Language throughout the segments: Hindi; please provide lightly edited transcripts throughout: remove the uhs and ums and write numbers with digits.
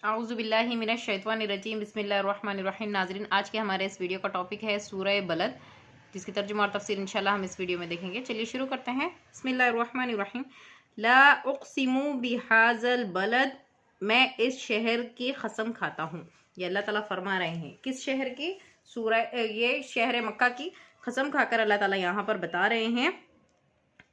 आऊज़ुबिल्लाहि मिनश्शैतानिर्रजीम बिस्मिल्लाहिर्रहमानिर्रहीम। नाज़रीन, आज के हमारे इस वीडियो का टॉपिक है सूरह बलद, जिसकी तर्जुमा और तफसीर इंशाल्लाह हम इस वीडियो में देखेंगे। चलिए शुरू करते हैं। बिस्मिल्लाहिर्रहमानिर्रहीम। ला उक़सिमु बिहाज़ल बलद, मैं इस शहर की कसम खाता हूँ। ये अल्लाह ताला फरमा रहे हैं। किस शहर की? ये शहर मक्का की कसम खाकर अल्लाह ताला यहाँ पर बता रहे हैं।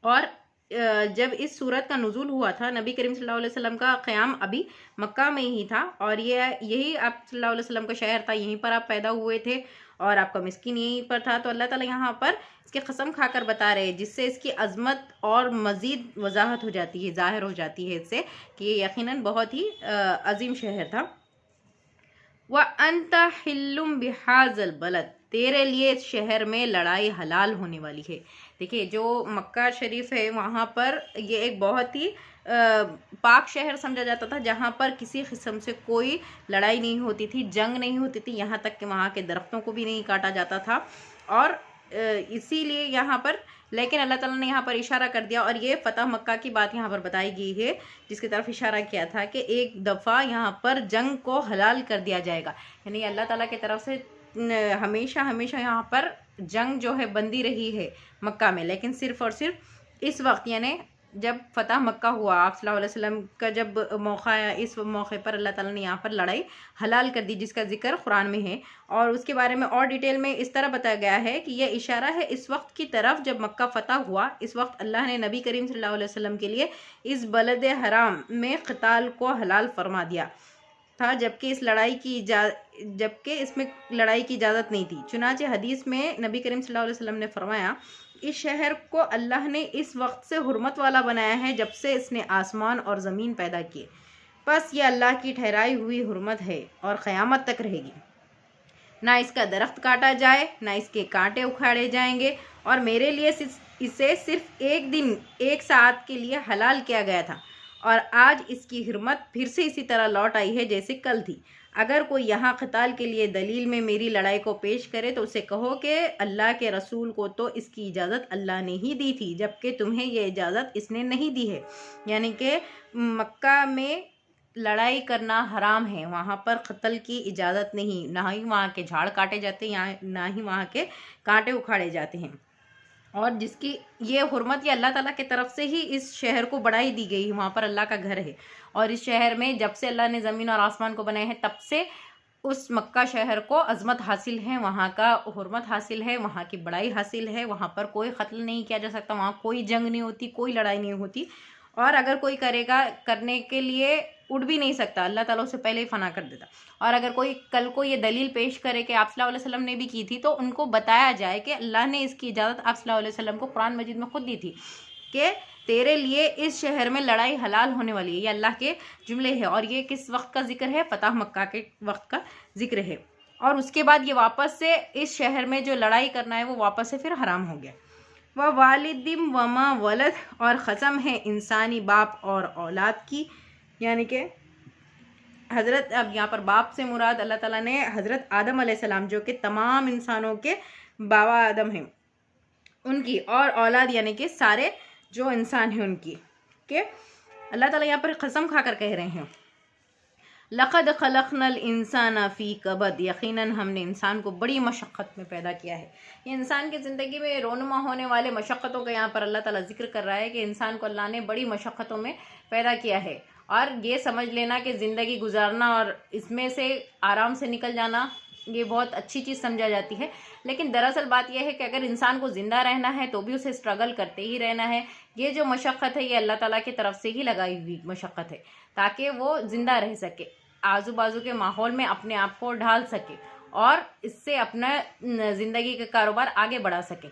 और जब इस सूरत का नुज़ूल हुआ था, नबी करीम सल्लल्लाहु अलैहि वसल्लम का क़याम अभी मक्का में ही था, और यही आप सल्लल्लाहु अलैहि वसल्लम का शहर था, यहीं पर आप पैदा हुए थे और आपका मिस्किन यहीं पर था। तो अल्लाह ताला यहाँ पर इसके कसम खाकर बता रहे हैं, जिससे इसकी अज़मत और मज़ीद वजाहत हो जाती है, ज़ाहिर हो जाती है इससे कि ये यकीनन बहुत ही अजीम शहर था। व अंत हिल्लुम बिहाज़ल बलद, तेरे लिए इस शहर में लड़ाई हलाल होने वाली है। देखिए, जो मक्का शरीफ है वहाँ पर ये एक बहुत ही पाक शहर समझा जाता था, जहाँ पर किसी किस्म से कोई लड़ाई नहीं होती थी, जंग नहीं होती थी, यहाँ तक कि वहाँ के दरख्तों को भी नहीं काटा जाता था। और इसीलिए यहाँ पर, लेकिन अल्लाह ताला ने यहाँ पर इशारा कर दिया, और ये फ़तह मक्का की बात यहाँ पर बताई गई है, जिसकी तरफ इशारा किया था कि एक दफ़ा यहाँ पर जंग को हलाल कर दिया जाएगा। यानी अल्लाह ताला की तरफ से हमेशा हमेशा यहाँ पर जंग जो है बंदी रही है मक्का में, लेकिन सिर्फ़ और सिर्फ इस वक्त, यानी जब फ़तह मक्का हुआ, आप सल्लल्लाहु अलैहि वसल्लम का जब मौका आया, इस मौके पर अल्लाह ताला ने यहाँ पर लड़ाई हलाल कर दी, जिसका जिक्र कुरान में है। और उसके बारे में और डिटेल में इस तरह बताया गया है कि यह इशारा है इस वक्त की तरफ, जब मक्का फ़तह हुआ, इस वक्त अल्लाह ने नबी करीम सल्लल्लाहु अलैहि वसल्लम के लिए इस बलद हराम में क़िताल को हलाल फरमा दिया था, जबकि इसमें लड़ाई की इजाज़त नहीं थी। चुनांचे हदीस में नबी करीम सल्लल्लाहु अलैहि वसल्लम ने फरमाया, इस शहर को अल्लाह ने इस वक्त से हुर्मत वाला बनाया है जब से इसने आसमान और ज़मीन पैदा किए। बस ये अल्लाह की ठहराई हुई हुर्मत है और क़यामत तक रहेगी। ना इसका दरख्त काटा जाए, ना इसके कांटे उखाड़े जाएंगे, और मेरे लिए इसे सिर्फ एक दिन, एक साथ के लिए हलाल किया गया था, और आज इसकी हिरमत फिर से इसी तरह लौट आई है जैसे कल थी। अगर कोई यहाँ क़िताल के लिए दलील में मेरी लड़ाई को पेश करे तो उसे कहो कि अल्लाह के रसूल को तो इसकी इजाज़त अल्लाह ने ही दी थी, जबकि तुम्हें यह इजाज़त इसने नहीं दी है। यानी कि मक्का में लड़ाई करना हराम है, वहाँ पर कत्ल की इजाज़त नहीं, ना ही वहाँ के झाड़ काटे जाते हैं, ना ही वहाँ के कांटे उखाड़े जाते हैं। और जिसकी ये हुर्मत ये अल्लाह ताला की तरफ से ही इस शहर को बढ़ाई दी गई है। वहाँ पर अल्लाह का घर है, और इस शहर में जब से अल्लाह ने ज़मीन और आसमान को बनाए हैं, तब से उस मक्का शहर को अज़मत हासिल है, वहाँ का हुर्मत हासिल है, वहाँ की बड़ाई हासिल है। वहाँ पर कोई कत्ल नहीं किया जा सकता, वहाँ कोई जंग नहीं होती, कोई लड़ाई नहीं होती, और अगर कोई करेगा, करने के लिए उड़ भी नहीं सकता, अल्लाह ताला उसे पहले ही फना कर देता। और अगर कोई कल को ये दलील पेश करे कि आप सल्लल्लाहु अलैहि वसल्लम ने भी की थी, तो उनको बताया जाए कि अल्लाह ने इसकी इजाज़त आप सल्लल्लाहु अलैहि वसल्लम को कुरान मजीद में खुद दी थी कि तेरे लिए इस शहर में लड़ाई हलाल होने वाली है। ये अल्लाह के जुमले हैं, और ये किस वक्त का जिक्र है? फ़तह मक्का के वक्त का जिक्र है। और उसके बाद ये वापस से इस शहर में जो लड़ाई करना है वो वापस से फिर हराम हो गया। व वालिदिम वमा वलद, और क़सम है इंसानी बाप और औलाद की, यानी कि हज़रत, अब यहाँ पर बाप से मुराद अल्लाह ताला ने हज़रत आदम अलैहिस्सलाम, जो कि तमाम इंसानों के बाबा आदम हैं, उनकी, और औलाद यानी कि सारे जो इंसान हैं उनकी, के अल्लाह ताला यहाँ पर कसम खाकर कह रहे हैं, लक़द ख़लक़नल इंसाना फ़ी कबद, यकीनन हमने इंसान को बड़ी मशक्क़त में पैदा किया है। ये इंसान की ज़िंदगी में रोनुमा होने वाले मशक्क़तों का यहाँ पर अल्लाह ताला ज़िक्र कर रहा है कि इंसान को अल्लाह ने बड़ी मशक्क़तों में पैदा किया है। और ये समझ लेना कि ज़िंदगी गुजारना और इसमें से आराम से निकल जाना, ये बहुत अच्छी चीज़ समझा जाती है, लेकिन दरअसल बात यह है कि अगर इंसान को ज़िंदा रहना है तो भी उसे स्ट्रगल करते ही रहना है। ये जो मशक्क़त है, ये अल्लाह ताला की तरफ से ही लगाई हुई मशक्क़त है, ताकि वो ज़िंदा रह सके, आजू बाजू के माहौल में अपने आप को ढाल सके, और इससे अपना ज़िंदगी का कारोबार आगे बढ़ा सके।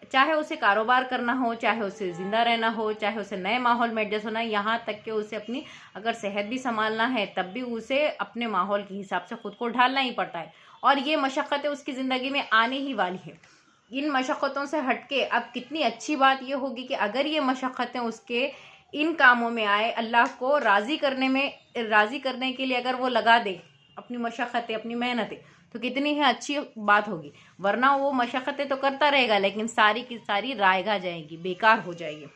चाहे उसे कारोबार करना हो, चाहे उसे ज़िंदा रहना हो, चाहे उसे नए माहौल में एडजस्ट होना है, यहाँ तक कि उसे अपनी अगर सेहत भी संभालना है, तब भी उसे अपने माहौल के हिसाब से ख़ुद को ढालना ही पड़ता है। और ये मशक्क़तें उसकी ज़िंदगी में आने ही वाली है। इन मशक्क़तों से हटके अब कितनी अच्छी बात ये होगी कि अगर ये मशक्क़तें उसके इन कामों में आए, अल्लाह को राज़ी करने के लिए अगर वो लगा दे अपनी मशक्क़तें, अपनी मेहनतें, तो कितनी ही अच्छी बात होगी। वरना वो मशक्क़तें तो करता रहेगा, लेकिन सारी की सारी रायगा जाएगी, बेकार हो जाएगी।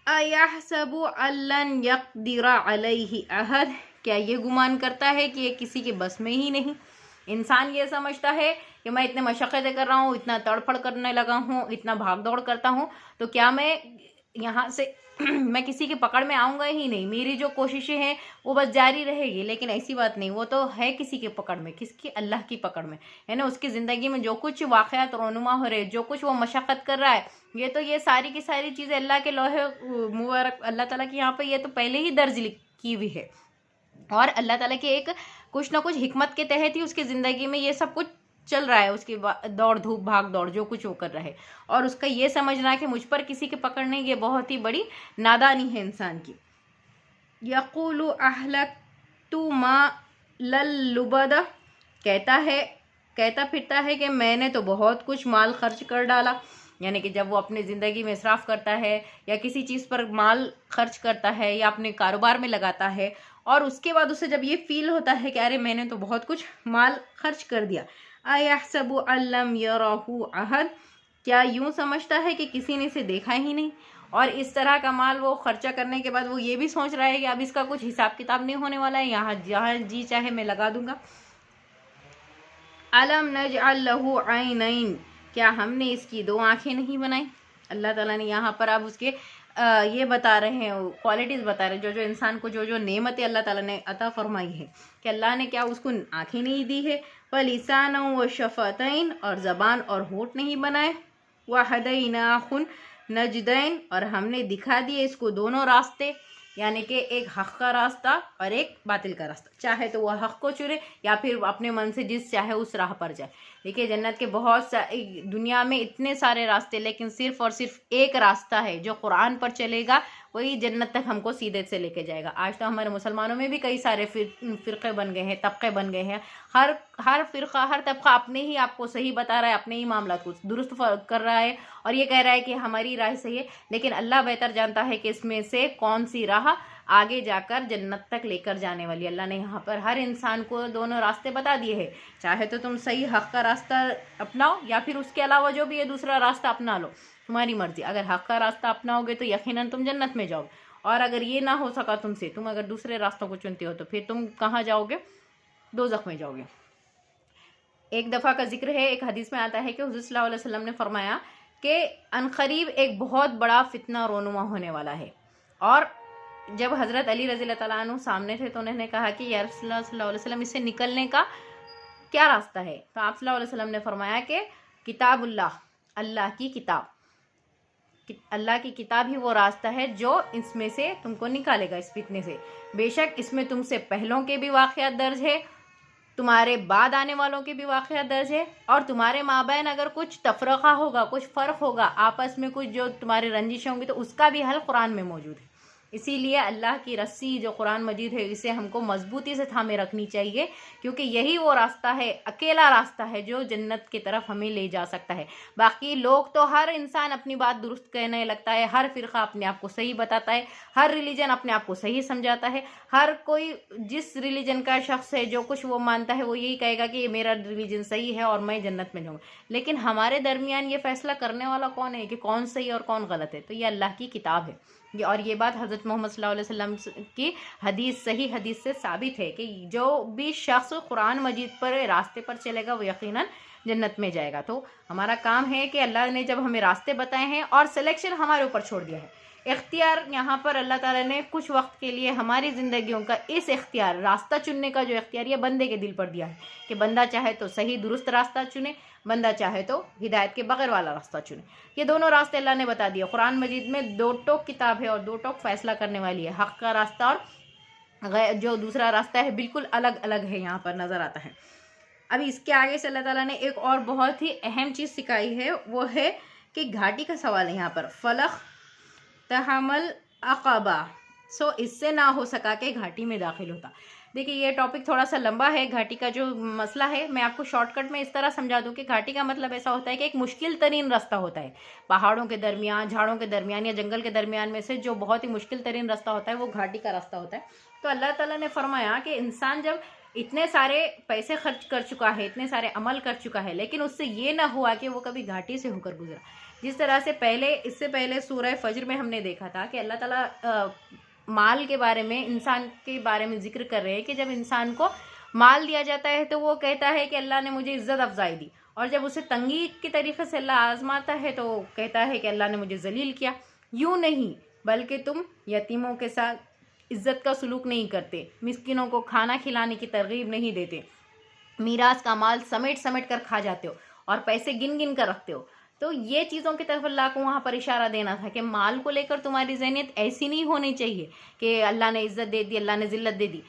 अयहसबु अल्लन यक़दिर अलैहि अहद, क्या ये गुमान करता है कि ये किसी के बस में ही नहीं। इंसान ये समझता है कि मैं इतने मशक्क़तें कर रहा हूँ, इतना तड़फड़ करने लगा हूँ, इतना भाग दौड़ करता हूँ, तो क्या मैं यहाँ से मैं किसी की पकड़ में आऊँगा ही नहीं, मेरी जो कोशिशें हैं वो बस जारी रहेगी। लेकिन ऐसी बात नहीं, वो तो है किसी की पकड़ में, किसकी, अल्लाह की पकड़ में, है ना। उसकी ज़िंदगी में जो कुछ वाक़यात रोनुमा हो रहे, जो कुछ वो मशक्क़त कर रहा है, ये तो ये सारी की सारी चीज़ें अल्लाह के लोहे मुबारक, अल्लाह ताला की यहाँ पे ये तो पहले ही दर्ज की हुई है। और अल्लाह ताला के एक कुछ ना कुछ हिकमत के तहत ही उसकी ज़िंदगी में ये सब कुछ चल रहा है, उसकी दौड़ धूप भाग दौड़ जो कुछ वो कर रहा है। और उसका ये समझना कि मुझ पर किसी की पकड़ नहीं, ये बहुत ही बड़ी नादानी है इंसान की। यक़ूलु अहलक्तु मालन लुबदा, कहता फिरता है कि मैंने तो बहुत कुछ माल खर्च कर डाला। यानी कि जब वो अपनी ज़िंदगी में इसराफ करता है या किसी चीज़ पर माल खर्च करता है या अपने कारोबार में लगाता है, और उसके बाद उसे जब ये फील होता है कि अरे मैंने तो बहुत कुछ माल खर्च कर दिया। अयहसबु अल्लम यरहु अहद, क्या यूं समझता है कि किसी ने इसे देखा ही नहीं। और इस तरह का माल वो खर्चा करने के बाद वो ये भी सोच रहा है कि अब इसका कुछ हिसाब किताब नहीं होने वाला है, यहाँ जहाँ जी चाहे मैं लगा दूंगा। अलम नजअल लहु ऐनैन, क्या हमने इसकी दो आंखें नहीं बनाई। अल्लाह ताला ने यहाँ पर अब उसके ये बता रहे हैं, क्वालिटीज़ बता रहे हैं, जो इंसान को जो नेमतें अल्लाह ताला ने अता फरमाई है, कि अल्लाह ने क्या उसको आंखें नहीं दी है। वलिसान व शफ़तैन, और ज़बान और होठ नहीं बनाए। व हदैनाहुन नजदैन, और हमने दिखा दिए इसको दोनों रास्ते, यानी कि एक हक़ का रास्ता और एक बातिल का रास्ता। चाहे तो वह हक़ को चुने या फिर अपने मन से जिस चाहे उस राह पर जाए। देखिए जन्नत के बहुत दुनिया में इतने सारे रास्ते, लेकिन सिर्फ़ और सिर्फ एक रास्ता है जो कुरान पर चलेगा, वही जन्नत तक हमको सीधे से लेके जाएगा। आज तो हमारे मुसलमानों में भी कई सारे फ़िरक़े बन गए हैं, तबक़े बन गए हैं। हर फ़िरक़ा, हर तबक़ा अपने ही आपको सही बता रहा है, अपने ही मामला को दुरुस्त कर रहा है और ये कह रहा है कि हमारी राह सही है। लेकिन अल्लाह बेहतर जानता है कि इसमें से कौन सी राह आगे जाकर जन्नत तक लेकर जाने वाली। अल्लाह ने यहाँ पर हर इंसान को दोनों रास्ते बता दिए हैं। चाहे तो तुम सही हक़ का रास्ता अपनाओ या फिर उसके अलावा जो भी है दूसरा रास्ता अपना लो, तुम्हारी मर्ज़ी। अगर हक़ का रास्ता अपनाओगे तो यकीनन तुम जन्नत में जाओगे, और अगर ये ना हो सका तुमसे, तुम अगर दूसरे रास्तों को चुनते हो, तो फिर तुम कहाँ जाओगे, दोज़ख में जाओगे। एक दफ़ा का जिक्र है, एक हदीस में आता है कि हुज़ूर सल्लल्लाहु अलैहि वसल्लम ने फरमाया कि अनक़रीब एक बहुत बड़ा फितना रोनुमा होने वाला है। और जब हज़रत अली रज़ी अल्लाह तआला अन्हु सामने थे तो उन्होंने कहा कि या रसूलल्लाह सल्लल्लाहु अलैहि वसल्लम, इससे निकलने का क्या रास्ता है। तो आप सल्लल्लाहु अलैहि वसल्लम ने फरमाया कि किताबुल्लाह, अल्लाह की किताब, अल्लाह की किताब ही वो रास्ता है जो इसमें से तुमको निकालेगा, इस फितने से। बेशक इसमें तुमसे पहलों के भी वाक़यात दर्ज है, तुम्हारे बाद आने वालों के भी वाक़यात दर्ज है, और तुम्हारे माबैन अगर कुछ तफरक़ा होगा, कुछ फ़र्क होगा, आपस में कुछ जो तुम्हारी रंजिशें होंगी, तो उसका भी हल कुरान में मौजूद है। इसीलिए अल्लाह की रस्सी जो कुरान मजीद है, इसे हमको मजबूती से थामे रखनी चाहिए, क्योंकि यही वो रास्ता है, अकेला रास्ता है जो जन्नत की तरफ हमें ले जा सकता है। बाकी लोग तो, हर इंसान अपनी बात दुरुस्त कहने लगता है, हर फ़िरक़ा अपने आप को सही बताता है, हर रिलीजन अपने आप को सही समझाता है। हर कोई जिस रिलीजन का शख्स है, जो कुछ वो मानता है, वो यही कहेगा कि ये मेरा रिलीजन सही है और मैं जन्नत में जाऊँगा। लेकिन हमारे दरमियान ये फ़ैसला करने वाला कौन है कि कौन सही और कौन गलत है? तो ये अल्लाह की किताब है। और ये बात हज़रत मोहम्मद सल्लल्लाहु अलैहि वसल्लम की हदीस, सही हदीस से साबित है कि जो भी शख्स कुरान मजीद पर रास्ते पर चलेगा वो यकीनन जन्नत में जाएगा। तो हमारा काम है कि अल्लाह ने जब हमें रास्ते बताए हैं और सिलेक्शन हमारे ऊपर छोड़ दिया है, इख्तियार यहाँ पर अल्लाह ताला ने कुछ वक्त के लिए हमारी ज़िंदगियों का इस इख्तियार, रास्ता चुनने का जो इख्तियार, ये बंदे के दिल पर दिया है कि बंदा चाहे तो सही दुरुस्त रास्ता चुने, बंदा चाहे तो हिदायत के बगैर वाला रास्ता चुने। ये दोनों रास्ते अल्लाह ने बता दिए। कुरान मजीद में दो टोक किताब है और दो टोक फैसला करने वाली है। हक़ का रास्ता और जो दूसरा रास्ता है बिल्कुल अलग अलग है, यहाँ पर नज़र आता है। अभी इसके आगे से अल्लाह ताला ने एक और बहुत ही अहम चीज़ सिखाई है, वो है कि घाटी का सवाल है यहाँ पर। फलख तहमल अक़बा, सो इससे ना हो सका कि घाटी में दाखिल होता। देखिए ये टॉपिक थोड़ा सा लंबा है, घाटी का जो मसला है मैं आपको शॉर्टकट में इस तरह समझा दूं कि घाटी का मतलब ऐसा होता है कि एक मुश्किल तरीन रास्ता होता है, पहाड़ों के दरमियान, झाड़ों के दरमियान या जंगल के दरमियान में से जो बहुत ही मुश्किल तरीन रास्ता होता है वो घाटी का रास्ता होता है। तो अल्लाह ताला ने फरमाया कि इंसान जब इतने सारे पैसे खर्च कर चुका है, इतने सारे अमल कर चुका है, लेकिन उससे ये ना हुआ कि वो कभी घाटी से होकर गुजरा। जिस तरह से इससे पहले सूरह फज्र में हमने देखा था कि अल्लाह ताला माल के बारे में, इंसान के बारे में जिक्र कर रहे हैं कि जब इंसान को माल दिया जाता है तो वो कहता है कि अल्लाह ने मुझे इज्जत अफजाई दी, और जब उसे तंगी के तरीके से अल्लाह आजमाता है तो कहता है कि अल्लाह ने मुझे जलील किया। यूँ नहीं, बल्कि तुम यतीमों के साथ इज्जत का सलूक नहीं करते, मिस्किनों को खाना खिलाने की तरगीब नहीं देते, मीरास का माल समेट समेट कर खा जाते हो और पैसे गिन गिन कर रखते हो। तो ये चीज़ों की तरफ अल्लाह को वहाँ पर इशारा देना था कि माल को लेकर तुम्हारी ज़हनियत ऐसी नहीं होनी चाहिए कि अल्लाह ने इज्जत दे दी, अल्लाह ने ज़िल्लत दे दी।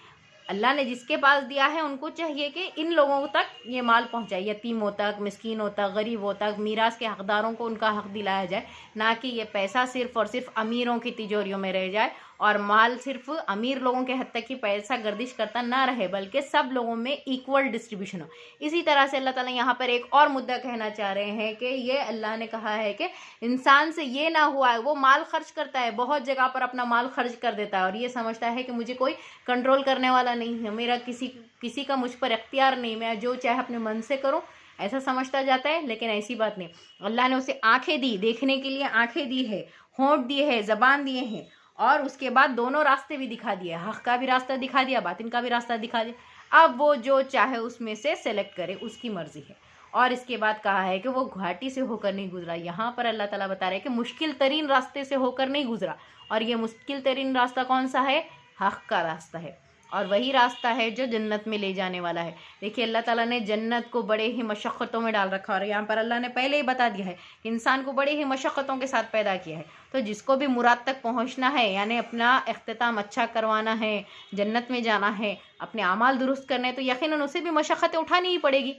अल्लाह ने जिसके पास दिया है उनको चाहिए कि इन लोगों तक ये माल पहुंचाए, यतीमों तक, मिस्कीनों तक, गरीबों तक, मीरास के हकदारों को उनका हक दिलाया जाए, ना कि ये पैसा सिर्फ और सिर्फ अमीरों की तिजोरियों में रह जाए और माल सिर्फ अमीर लोगों के हद तक ही पैसा गर्दिश करता ना रहे, बल्कि सब लोगों में इक्वल डिस्ट्रीब्यूशन हो। इसी तरह से अल्लाह ताला यहाँ पर एक और मुद्दा कहना चाह रहे हैं कि ये अल्लाह ने कहा है कि इंसान से ये ना हुआ है, वो माल खर्च करता है, बहुत जगह पर अपना माल खर्च कर देता है और ये समझता है कि मुझे कोई कंट्रोल करने वाला नहीं है, मेरा किसी का मुझ पर इख्तियार नहीं, मैं जो चाहे अपने मन से करूँ, ऐसा समझता जाता है। लेकिन ऐसी बात नहीं, अल्लाह ने उसे आंखें दी, देखने के लिए आंखें दी है, होंठ दिए है, ज़बान दिए हैं, और उसके बाद दोनों रास्ते भी दिखा दिए, हक़ का भी रास्ता दिखा दिया, बातिन का भी रास्ता दिखा दिया। अब वो जो चाहे उसमें से सेलेक्ट करे, उसकी मर्जी है। और इसके बाद कहा है कि वो घाटी से होकर नहीं गुजरा। यहाँ पर अल्लाह ताला बता रहे हैं कि मुश्किल तरीन रास्ते से होकर नहीं गुजरा, और ये मुश्किल तरीन रास्ता कौन सा है? हक़ का रास्ता है, और वही रास्ता है जो जन्नत में ले जाने वाला है। देखिए अल्लाह ताला ने जन्नत को बड़े ही मशक्क़तों में डाल रखा, और यहाँ पर अल्लाह ने पहले ही बता दिया है कि इंसान को बड़े ही मशक्क़तों के साथ पैदा किया है। तो जिसको भी मुराद तक पहुँचना है, यानी अपना इख्तिताम अच्छा करवाना है, जन्नत में जाना है, अपने आमाल दुरुस्त करने, तो यकीनन उसे भी मशक्क़तें उठानी ही पड़ेगी।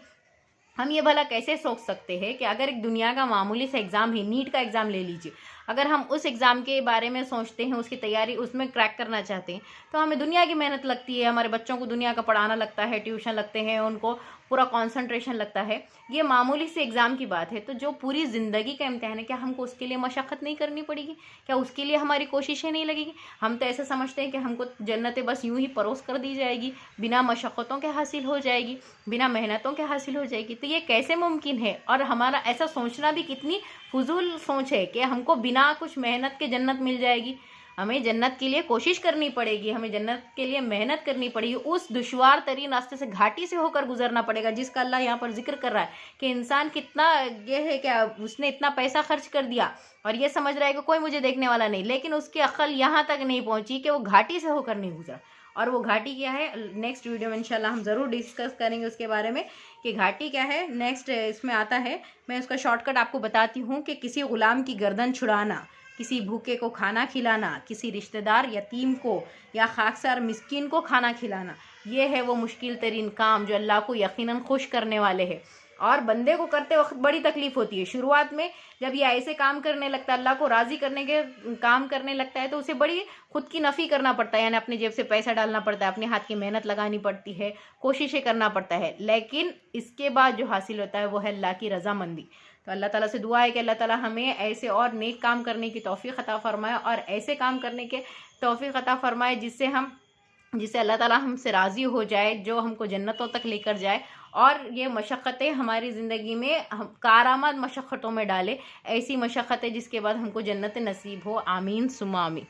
हम ये भला कैसे सोच सकते हैं कि अगर एक दुनिया का मामूली सा एग्ज़ाम है, नीट का एग्ज़ाम ले लीजिए, अगर हम उस एग्ज़ाम के बारे में सोचते हैं, उसकी तैयारी, उसमें क्रैक करना चाहते हैं, तो हमें दुनिया की मेहनत लगती है, हमारे बच्चों को दुनिया का पढ़ाना लगता है, ट्यूशन लगते हैं, उनको पूरा कंसंट्रेशन लगता है। ये मामूली से एग्ज़ाम की बात है, तो जो पूरी ज़िंदगी का इम्तिहान है, क्या हमको उसके लिए मशक्क़त नहीं करनी पड़ेगी? क्या उसके लिए हमारी कोशिशें नहीं लगेगी? हम तो ऐसा समझते हैं कि हमको जन्नतें बस यूँ ही परोस कर दी जाएगी, बिना मशक्क़तों के हासिल हो जाएगी, बिना मेहनतों के हासिल हो जाएगी। तो ये कैसे मुमकिन है? और हमारा ऐसा सोचना भी कितनी फजूल सोच है कि हमको बिना कुछ मेहनत के जन्नत मिल जाएगी। हमें जन्नत के लिए कोशिश करनी पड़ेगी, हमें जन्नत के लिए मेहनत करनी पड़ेगी, उस दुश्वार तरीन रास्ते से, घाटी से होकर गुजरना पड़ेगा, जिसका अल्लाह यहाँ पर जिक्र कर रहा है कि इंसान कितना ये है कि उसने इतना पैसा खर्च कर दिया और ये समझ रहा है कि कोई मुझे देखने वाला नहीं, लेकिन उसकी अक्ल यहाँ तक नहीं पहुँची कि वो घाटी से होकर नहीं गुजरा। और वो घाटी क्या है, नेक्स्ट वीडियो में इंशाल्लाह हम ज़रूर डिस्कस करेंगे उसके बारे में कि घाटी क्या है। नेक्स्ट इसमें आता है, मैं उसका शॉर्टकट आपको बताती हूँ कि किसी ग़ुलाम की गर्दन छुड़ाना, किसी भूखे को खाना खिलाना, किसी रिश्तेदार यतीम को या खाकसार मिस्कीन को खाना खिलाना, ये है वो मुश्किल तरीन काम जो अल्लाह को यकीनन खुश करने वाले हैं। और बंदे को करते वक्त बड़ी तकलीफ़ होती है शुरुआत में, जब ये ऐसे काम करने लगता है, अल्लाह को राज़ी करने के काम करने लगता है, तो उसे बड़ी खुद की नफ़ी करना पड़ता है, यानी अपने जेब से पैसा डालना पड़ता है, अपने हाथ की मेहनत लगानी पड़ती है, कोशिशें करना पड़ता है, लेकिन इसके बाद जो हासिल होता है वो है अल्लाह की रज़ामंदी। तो अल्लाह ताला से दुआ है कि अल्लाह ताला हमें ऐसे और नेक काम करने की तौफ़ीक़ अता फ़रमाए, और ऐसे काम करने के तौफ़ीक़ अता फ़रमाए जिससे अल्लाह ताला हमसे राज़ी हो जाए, जो हमको जन्नतों तक लेकर जाए, और ये मशक्क़तें हमारी ज़िंदगी में हम कारआमद मशक्क़तों में डाले, ऐसी मशक्क़तें जिसके बाद हमको जन्नत नसीब हो। आमीन सुम्मा आमीन।